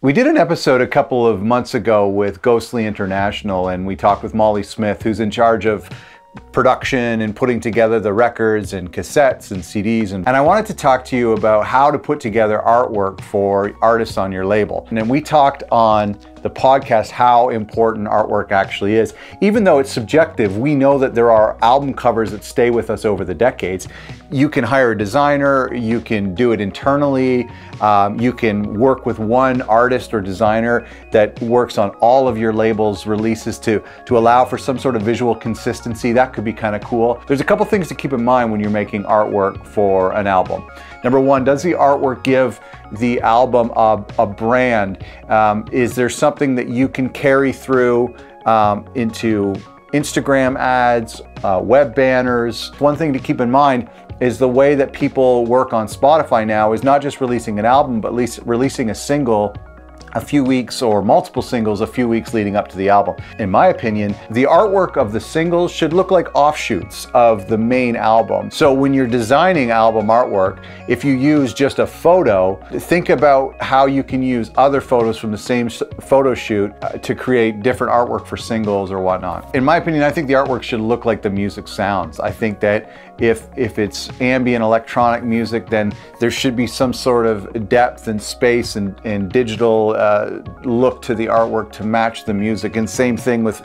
We did an episode a couple of months ago with Ghostly International, and we talked with Molly Smith, who's in charge of production and putting together the records and cassettes and CDs. And I wanted to talk to you about how to put together artwork for artists on your label. And then we talked on the podcast how important artwork actually is. Even though it's subjective, we know that there are album covers that stay with us over the decades. You can hire a designer, you can do it internally, you can work with one artist or designer that works on all of your label's releases to allow for some sort of visual consistency. That could be kind of cool. There's a couple things to keep in mind when you're making artwork for an album. Number one, does the artwork give the album a brand? Is there something that you can carry through into Instagram ads, web banners? One thing to keep in mind is the way that people work on Spotify now is not just releasing an album, but releasing a single a few weeks or multiple singles a few weeks leading up to the album. In my opinion, the artwork of the singles should look like offshoots of the main album. So when you're designing album artwork, if you use just a photo, think about how you can use other photos from the same photo shoot to create different artwork for singles or whatnot. In my opinion, I think the artwork should look like the music sounds. I think that if it's ambient electronic music, then there should be some sort of depth and space and digital look to the artwork to match the music. And same thing with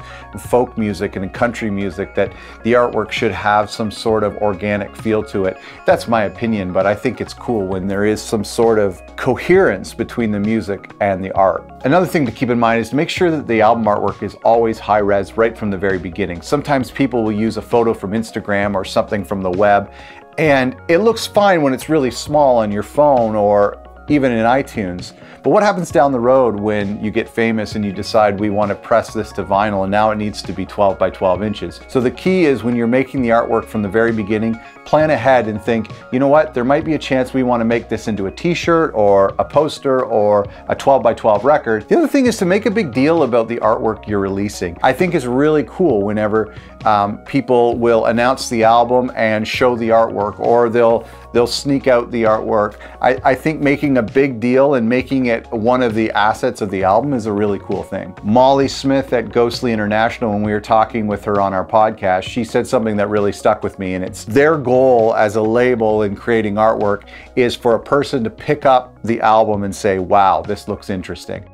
folk music and country music, that the artwork should have some sort of organic feel to it. That's my opinion, but I think it's cool when there is some sort of coherence between the music and the art. Another thing to keep in mind is to make sure that the album artwork is always high res right from the very beginning. Sometimes people will use a photo from Instagram or something from the web, and it looks fine when it's really small on your phone or even in iTunes. But what happens down the road when you get famous and you decide we want to press this to vinyl and now it needs to be 12 by 12 inches? So the key is when you're making the artwork from the very beginning, plan ahead and think, you know what, there might be a chance we want to make this into a t-shirt or a poster or a 12 by 12 record. The other thing is to make a big deal about the artwork you're releasing. I think it's really cool whenever people will announce the album and show the artwork, or they'll sneak out the artwork. I think making a big deal and making it one of the assets of the album is a really cool thing. Molly Smith at Ghostly International, when we were talking with her on our podcast, she said something that really stuck with me, and it's their goal as a label in creating artwork is for a person to pick up the album and say, wow, this looks interesting.